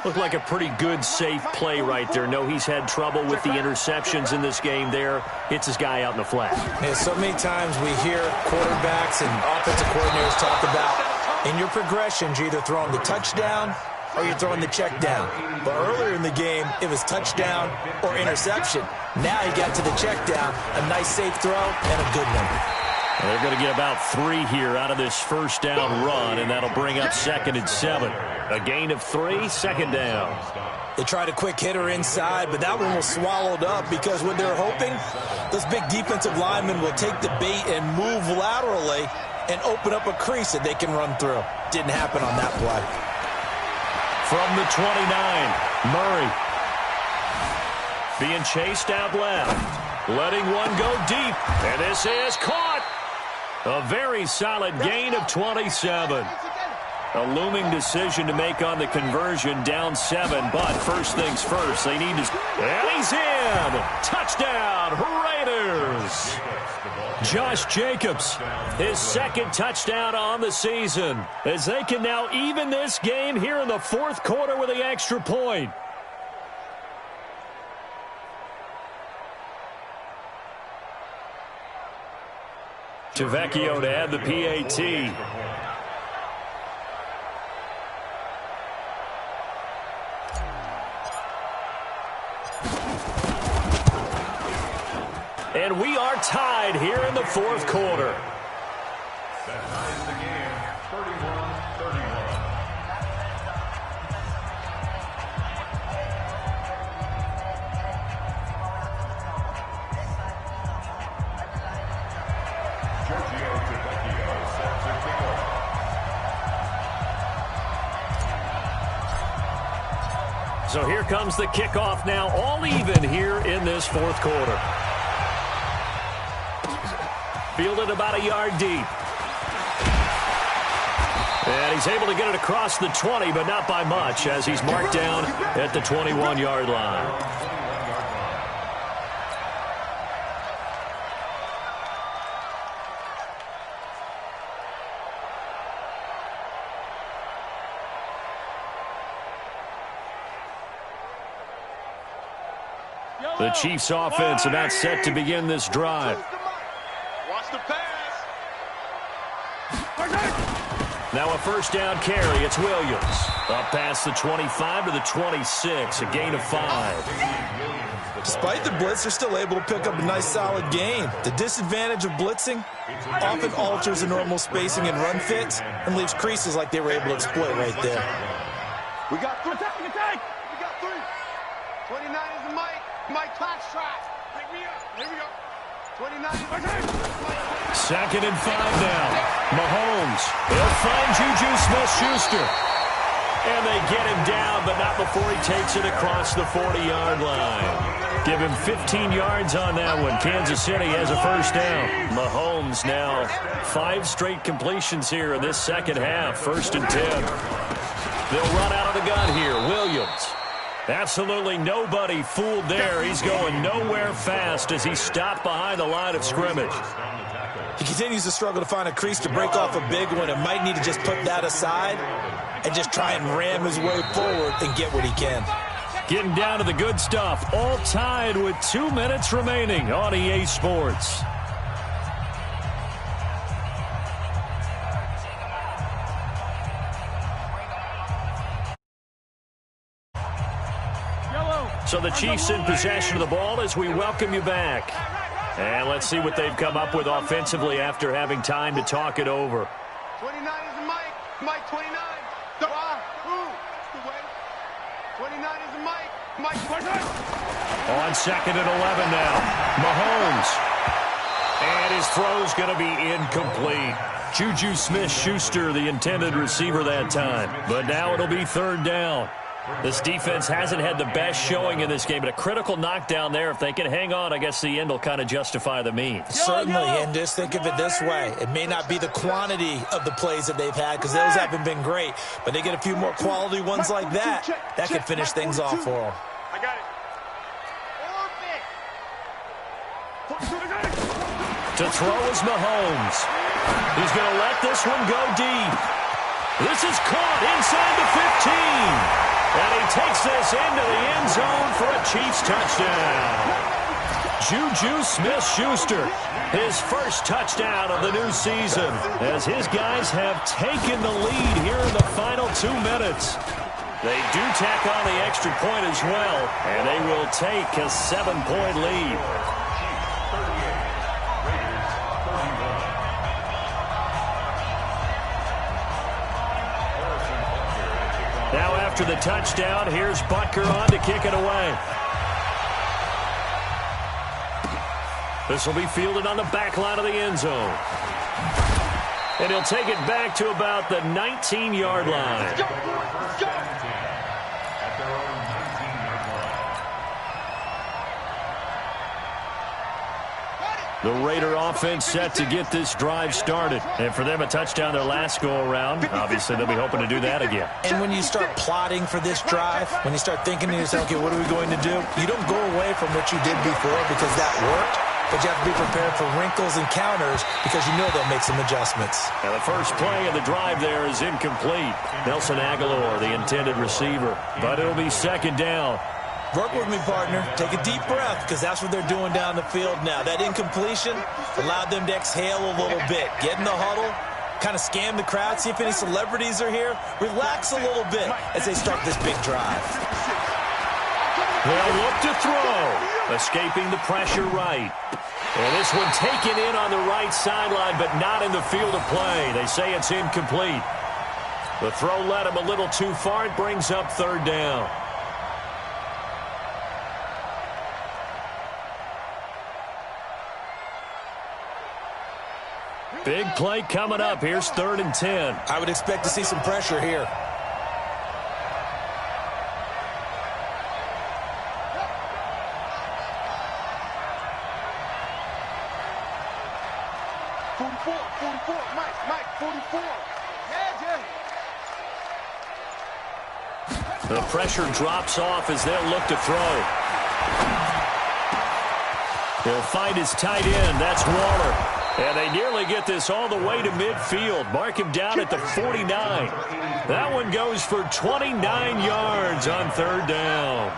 Looked like a pretty good, safe play right there. No, he's had trouble with the interceptions in this game there. Hits his guy out in the flat. Yeah, so many times we hear quarterbacks and offensive coordinators talk about in your progressions, you're either throwing the touchdown or you're throwing the check down. But earlier in the game, it was touchdown or interception. Now he got to the check down, a nice safe throw, and a good one. They're going to get about 3 here out of this first down run, and that'll bring up 2nd and 7. A gain of 3, 2nd down. They tried a quick hitter inside, but that one was swallowed up because what they're hoping, those big defensive linemen will take the bait and move laterally and open up a crease that they can run through. Didn't happen on that play. From the 29, Murray. Being chased out left. Letting one go deep. And this is caught. A very solid gain of 27. A looming decision to make on the conversion, down 7. But first things first, they need to... And he's in! Touchdown, Raiders! Josh Jacobs, his 2nd touchdown on the season, as they can now even this game here in the 4th quarter with the extra point. Tavecchio to add the PAT. And we are tied here in the 4th quarter. That ties the game, 31-31. Giorgio Tavecchio set to kick off. So here comes the kickoff now, all even here in this 4th quarter. Fielded about a yard deep. And he's able to get it across the 20, but not by much, as he's marked down at the 21-yard line. The Chiefs offense about set to begin this drive. Watch the pass. Now a first down carry. It's Williams. Up past the 25 to the 26. A gain of 5. Despite the blitz, they're still able to pick up a nice solid gain. The disadvantage of blitzing often alters the normal spacing and run fits and leaves creases like they were able to exploit right there. We got 3. Attack. We got 3. 29 is the Mike. Mike Clash trap. Pick me up. Here we go. 29 is the Mike. 2nd and 5 now. Mahomes. He'll find Juju Smith-Schuster. And they get him down, but not before he takes it across the 40-yard line. Give him 15 yards on that one. Kansas City has a first down. Mahomes now 5 straight completions here in this second half. 1st and 10. They'll run out of the gun here. Williams. Absolutely nobody fooled there. He's going nowhere fast as he stopped behind the line of scrimmage. He continues to struggle to find a crease to break off a big one and might need to just put that aside and just try and ram his way forward and get what he can. Getting down to the good stuff. All tied with 2 minutes remaining on EA Sports. So the Chiefs in possession of the ball as we welcome you back. And let's see what they've come up with offensively after having time to talk it over. 29 is the Mike. Mike 29. The way. 29 is the Mike. Mike 29. On 2nd and 11 now. Mahomes. And his throw's going to be incomplete. Juju Smith-Schuster, the intended receiver that time. But now it'll be 3rd down. This defense hasn't had the best showing in this game, but a critical knockdown there. If they can hang on, I guess the end will kind of justify the means. Certainly, and just think of it this way. It may not be the quantity of the plays that they've had because those haven't been great, but they get a few more quality ones like that. That could finish things off for them. I got it. To throw is Mahomes. He's going to let this one go deep. This is caught inside the 15. And he takes this into the end zone for a Chiefs touchdown. Juju Smith-Schuster, his first touchdown of the new season, as his guys have taken the lead here in the final 2 minutes. They do tack on the extra point as well, and they will take a 7-point lead. after the touchdown. Here's Butker on to kick it away. This will be fielded on the back line of the end zone. And he'll take it back to about the 19-yard line. The Raider offense set to get this drive started. And for them, a touchdown their last go-around. Obviously, they'll be hoping to do that again. And when you start plotting for this drive, when you start thinking to yourself, okay, what are we going to do? You don't go away from what you did before because that worked. But you have to be prepared for wrinkles and counters because you know they'll make some adjustments. Now the first play of the drive there is incomplete. Nelson Aguilar, the intended receiver. But it'll be second down. Work with me, partner. Take a deep breath because that's what they're doing down the field now. That incompletion allowed them to exhale a little bit. Get in the huddle, kind of scan the crowd, see if any celebrities are here. Relax a little bit as they start this big drive. They'll look to throw. Escaping the pressure right. And this one taken in on the right sideline, but not in the field of play. They say it's incomplete. The throw led him a little too far. It brings up third down. Big play coming up. Here's 3rd and 10. I would expect to see some pressure here. The pressure drops off as they'll look to throw. He'll find his tight end. That's Waller. And they nearly get this all the way to midfield. Mark him down at the 49. That one goes for 29 yards on 3rd down.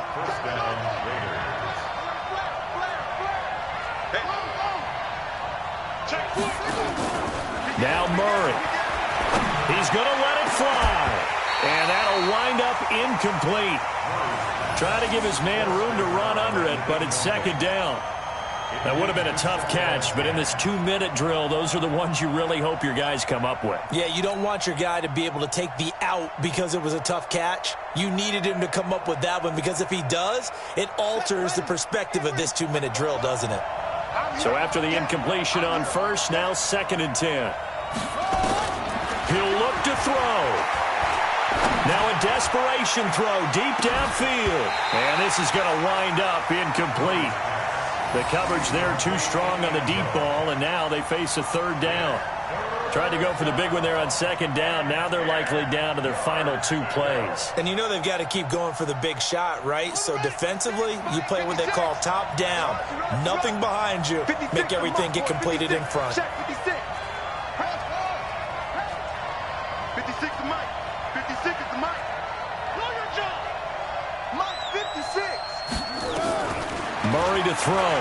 Now Murray. He's going to let it fly. And that'll wind up incomplete. Trying to give his man room to run under it, but it's second down. That would have been a tough catch, but in this 2-minute drill, those are the ones you really hope your guys come up with. Yeah, you don't want your guy to be able to take the out because it was a tough catch. You needed him to come up with that one because if he does, it alters the perspective of this 2-minute drill, doesn't it? So after the incompletion on first, now 2nd and 10. He'll look to throw. Now a desperation throw deep downfield. And this is going to wind up incomplete. The coverage there too strong on the deep ball, and now they face a 3rd down. Tried to go for the big one there on 2nd down. Now they're likely down to their final 2 plays. And you know they've got to keep going for the big shot, right? So defensively, you play what they call top down. Nothing behind you. Make everything get completed in front. 56 to Mike. 56 is the Mike. Know your job. Mike 56. Murray to throw.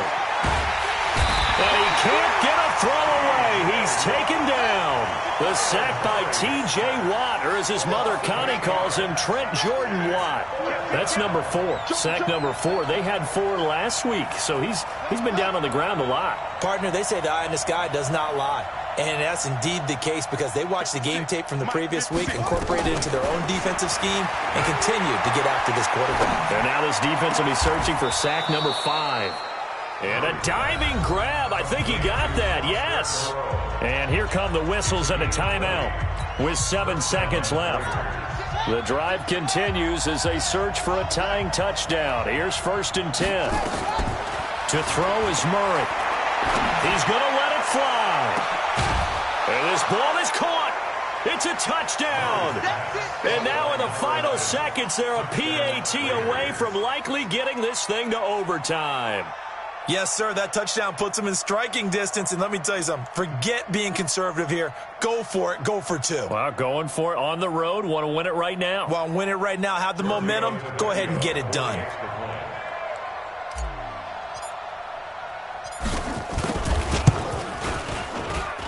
And he can't get a throw away. He's taken down. The sack by T.J. Watt, or as his mother Connie calls him, Trent Jordan Watt. That's number 4. Sack number 4. They had 4 last week, so he's been down on the ground a lot. Partner, they say the eye in the sky does not lie. And that's indeed the case because they watched the game tape from the previous week, incorporated it into their own defensive scheme, and continued to get after this quarterback. And now this defense will be searching for sack number 5. And a diving grab. I think he got that. Yes. And here come the whistles and a timeout with 7 seconds left. The drive continues as they search for a tying touchdown. Here's 1st and 10. To throw is Murray. He's going to let it fly. And this ball is caught. It's a touchdown. And now in the final seconds, they're a PAT away from likely getting this thing to overtime. Yes, sir, that touchdown puts them in striking distance. And let me tell you something, forget being conservative here. Go for it. Go for 2. Well, going for it on the road. Want to win it right now. Want to win it right now. Have the momentum. Go ahead and get it done.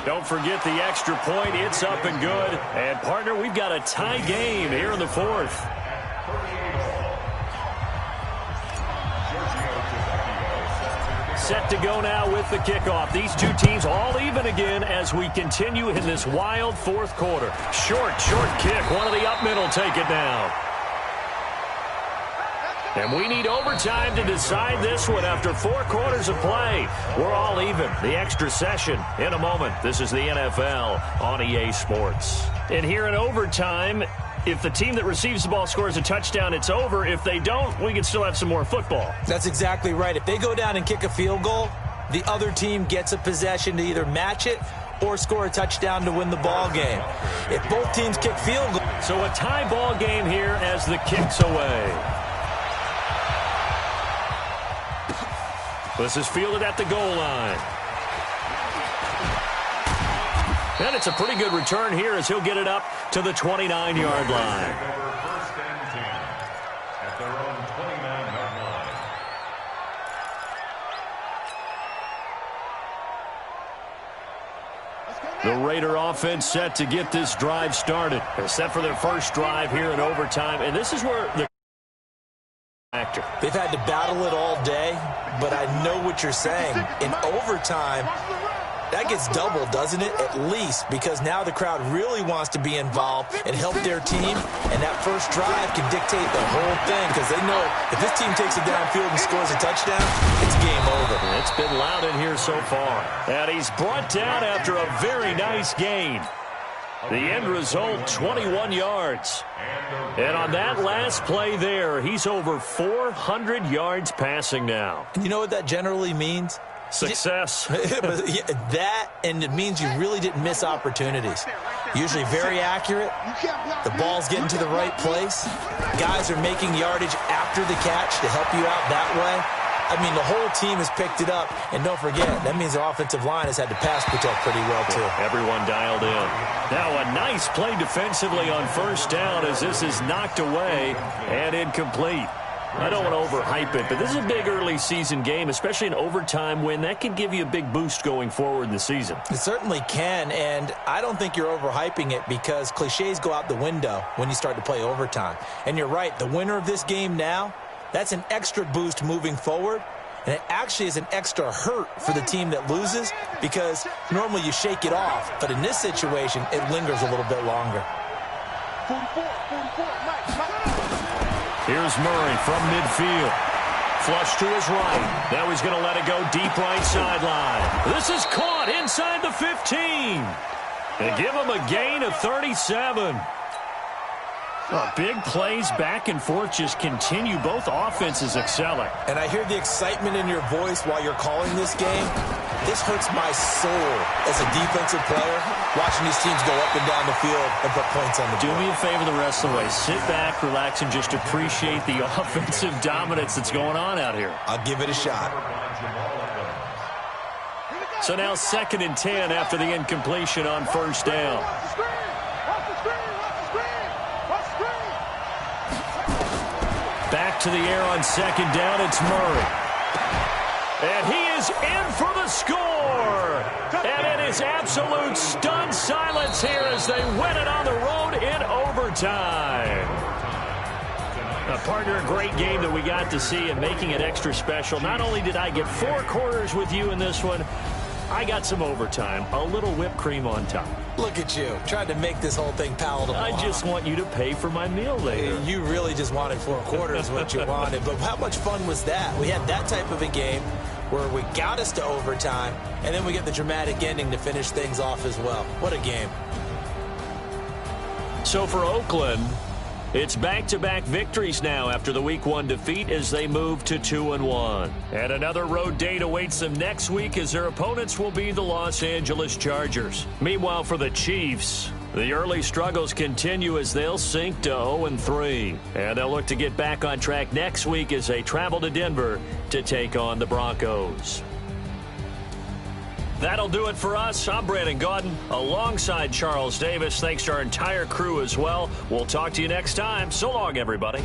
Don't forget the extra point. It's up and good. And, partner, we've got a tie game here in the 4th. Set to go now with the kickoff. These two teams all even again as we continue in this wild 4th quarter. Short kick. One of the up middle take it down. And we need overtime to decide this one after 4 quarters of play. We're all even. The extra session in a moment. This is the NFL on EA Sports. And here in overtime, if the team that receives the ball scores a touchdown, it's over. If they don't, we can still have some more football. That's exactly right. If they go down and kick a field goal, the other team gets a possession to either match it or score a touchdown to win the ball game. If both teams kick field goals. So a tie ball game here as the kick's away. This is fielded at the goal line. And it's a pretty good return here as he'll get it up to the 29-yard line. First and 10 at their own 29-yard line. The Raider offense set to get this drive started. They're set for their first drive here in overtime. And this is where the factor. They've had to battle it all day, but I know what you're saying. In overtime, that gets doubled, doesn't it? At least, because now the crowd really wants to be involved and help their team, and that first drive can dictate the whole thing because they know if this team takes it downfield and scores a touchdown, it's game over. It's been loud in here so far. And he's brought down after a very nice gain. The end result, 21 yards. And on that last play there, he's over 400 yards passing now. And you know what that generally means? Success. That, and it means you really didn't miss opportunities. Usually very accurate. The ball's getting to the right place. Guys are making yardage after the catch to help you out that way. I mean, the whole team has picked it up. And don't forget, that means the offensive line has had to pass protect pretty well, too. Everyone dialed in. Now a nice play defensively on first down as this is knocked away and incomplete. I don't want to overhype it, but this is a big early season game, especially an overtime win. That can give you a big boost going forward in the season. It certainly can, and I don't think you're overhyping it because cliches go out the window when you start to play overtime. And you're right, the winner of this game now, that's an extra boost moving forward, and it actually is an extra hurt for the team that loses because normally you shake it off, but in this situation, it lingers a little bit longer. 44, Mike. Here's Murray from midfield. Flush to his right. Now he's going to let it go deep right sideline. This is caught inside the 15. And give him a gain of 37. Big plays back and forth just continue. Both offenses excelling. And I hear the excitement in your voice while you're calling this game. This hurts my soul as a defensive player, watching these teams go up and down the field and put points on the board. Do me a favor the rest of the way. Sit back, relax, and just appreciate the offensive dominance that's going on out here. I'll give it a shot. So now 2nd and 10 after the incompletion on first down. Back to the air on 2nd down, it's Murray. And he is in for the score. And it is absolute stunned silence here as they win it on the road in overtime. Partner, a great game that we got to see and making it extra special. Not only did I get 4 quarters with you in this one, I got some overtime, a little whipped cream on top. Look at you, trying to make this whole thing palatable. I just want you to pay for my meal later. You really just wanted 4 quarters what you wanted, but how much fun was that? We had that type of a game where we got us to overtime, and then we get the dramatic ending to finish things off as well. What a game. So for Oakland, it's back-to-back victories now after the Week 1 defeat as they move to 2-1. And another road date awaits them next week as their opponents will be the Los Angeles Chargers. Meanwhile, for the Chiefs, the early struggles continue as they'll sink to 0-3. And they'll look to get back on track next week as they travel to Denver to take on the Broncos. That'll do it for us. I'm Brandon Gaudin alongside Charles Davis. Thanks to our entire crew as well. We'll talk to you next time. So long, everybody.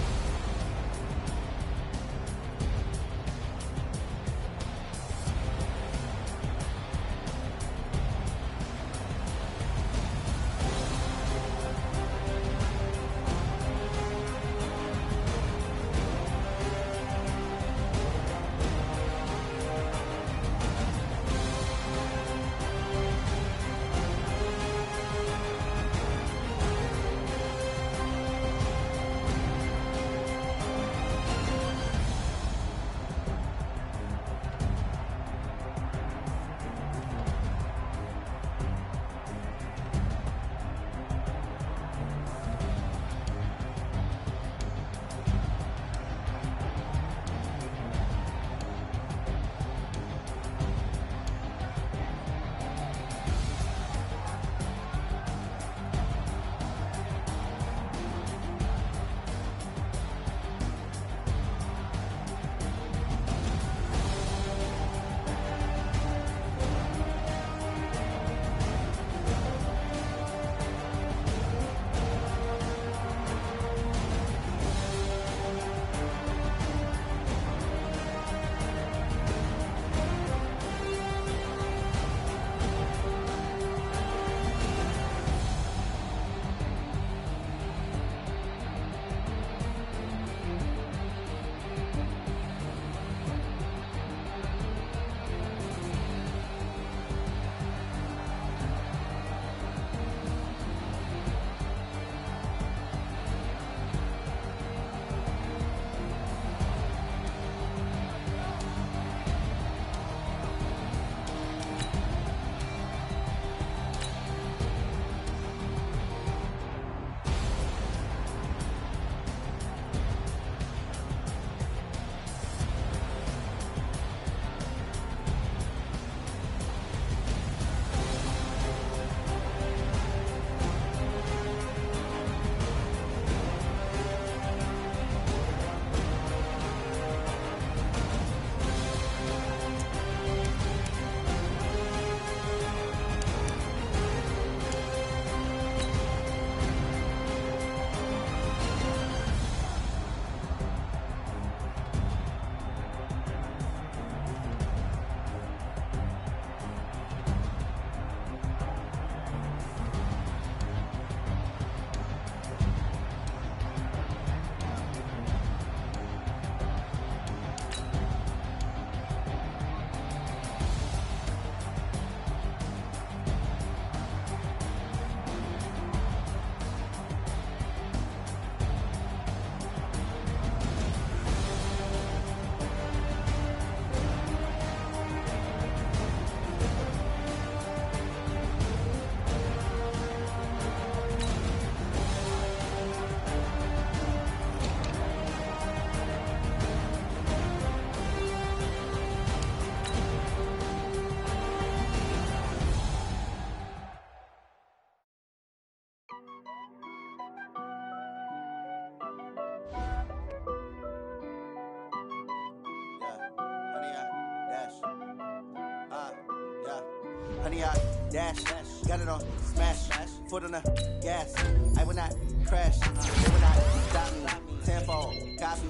100 yard dash. Got it on smash. Foot on the gas. I will not crash. They will not stop me. Tenfold, copy,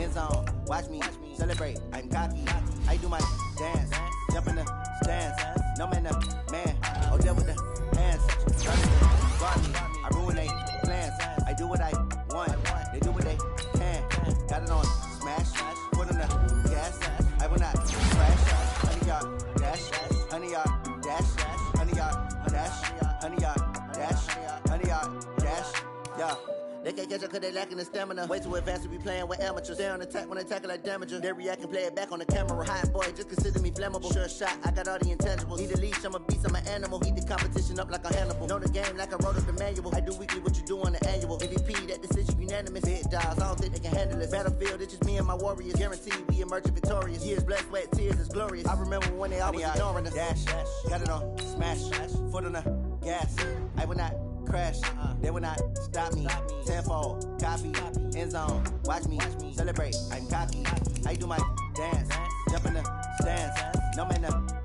end zone. Watch me celebrate. I'm cocky. I do my dance. Jump in the stands. No man, man. Oh, there with the hands. Guard me. I ruin they plans. I do what I want. They do what they can. Got it on smash. Foot on the gas. I will not crash. 100 yard dash. 100 yard dash. 100 yard dash. 100 yard dash. 100 yard dash. Yeah. They can't catch up cause they lacking the stamina. Way too advanced to be playing with amateurs. Stay on attack when they tackle like damager. They react and play it back on the camera. Hot boy, just consider me flammable. Sure shot, I got all the intangibles. Need a leash, I'm a beast, I'm an animal. Eat the competition up like a Hannibal. Know the game like I wrote up the manual. I do weekly what you do on the annual. MVP, that decision unanimous. Big dials, I don't think they can handle it. Battlefield, it's just me and my warriors. Guaranteed we emerge victorious. Years, blood, sweat, tears, is glorious. I remember when they always ignoring us. Dash, got it on smash. Foot on the gas. I will not crash. They will not stop me. Tenfold, copy, end zone. Watch me celebrate. I'm cocky. I do my dance. Jump in the stands. No man,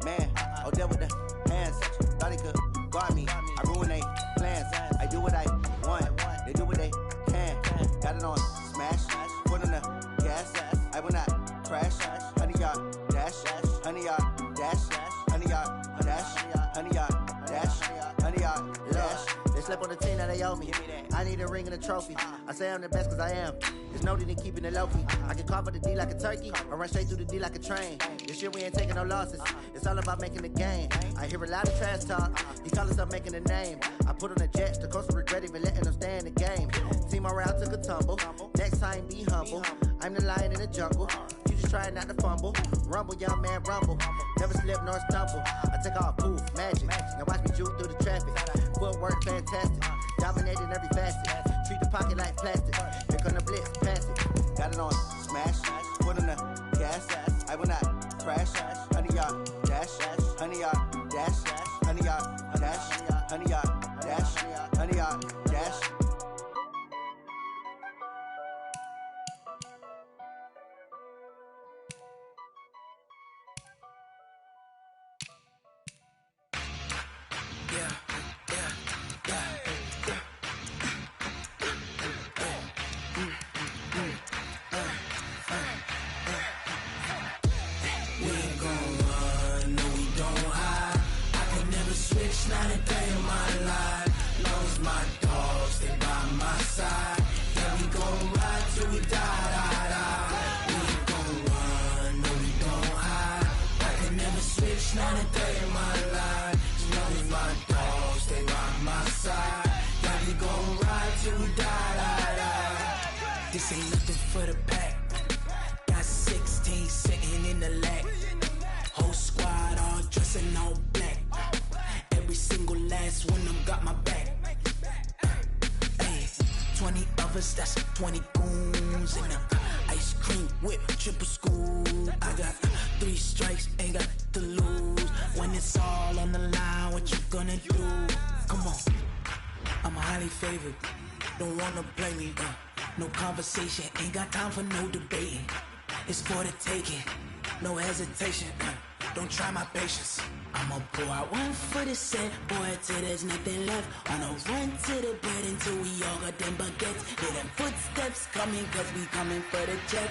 man. Oh, there with the hands. Thought he could guard me. I ruin they plans. I do what I want. They do what they can. Got it on smash. Foot on the gas. I will not crash. 100 yard dash. 100 yard dash. 100 yard dash. 100 yard dash. 100 yard dash. They slept on the team that they owe me. I need a ring and a trophy. I say I'm the best cause I am. There's no need in keeping it low-key. I can carve up the D like a turkey or run straight through the D like a train. This year we ain't taking no losses. It's all about making the game. I hear a lot of trash talk. He call himself making a name. I put on the Jets. The coach will regret even letting them stay in the game. Team morale took a tumble. Next time be humble. I'm the lion in the jungle. You just try not to fumble. Rumble, young man, rumble. Never slip nor stumble. I take off, poof, magic. Now watch me juke through the traffic. Footwork fantastic. Dominating every facet. Treat the pocket like plastic. Here come the blitz, pass it. Got it on smash. Foot on the gas. I will not crash. 100 yard dash. 100 yard dash. 100 yard dash. 100 yard dash. 100 yard dash. Not a day in my life. Lost my dogs, they by my side. Yeah, we gon' ride till we die, die, die. We ain't gon' run, no, we don't hide. I can never switch, not a day in my life. As long as my dogs, they by my side. Yeah, we gon' ride till we die, die, die. This ain't nothing for the pack. Got 16 sitting in the lag. Whole squad all dressing all black. Every single last one of them got my back. Ay, 20 of us, that's 20 goons in them. Ice cream whip, triple scoop. I got 3 strikes, ain't got to lose. When it's all on the line, what you gonna do? Come on, I'm highly favored. Don't wanna blame me, no conversation, ain't got time for no debating. It's for the taking, no hesitation. Don't try my patience. I'ma pour out one for the set, boy, till there's nothing left. On a run to the bed until we all got them baguettes. Hear them footsteps coming, cause we coming for the check.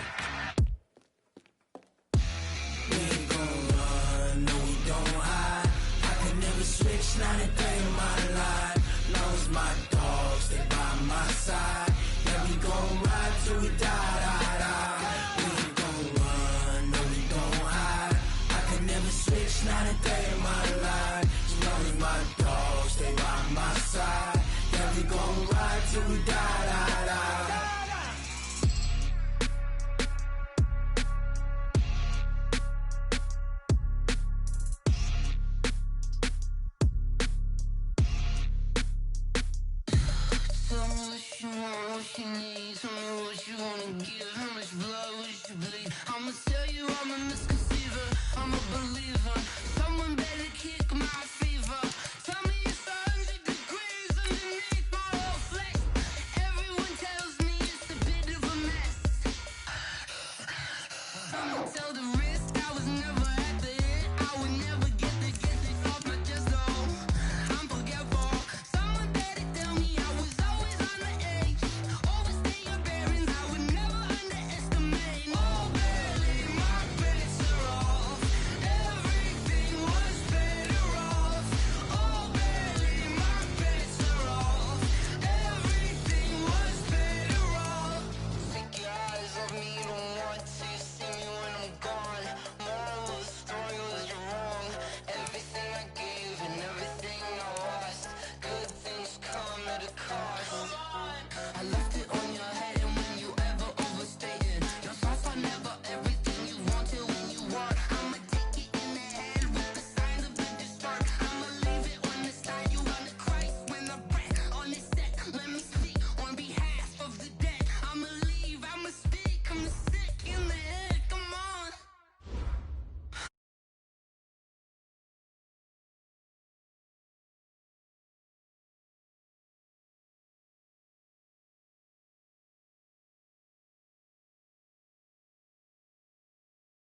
We ain't gon' run, no, we don't hide. I could never switch, not a day in my life. Long as my dogs, they by my side. Yeah, we gon' ride till we die, die, die. We ain't gon' run, no, we don't hide. I could never switch, not a day in my life. As long as my dogs, they by my side. Yeah, we gon' ride till we die, die, die. Tell me what you want, what you need.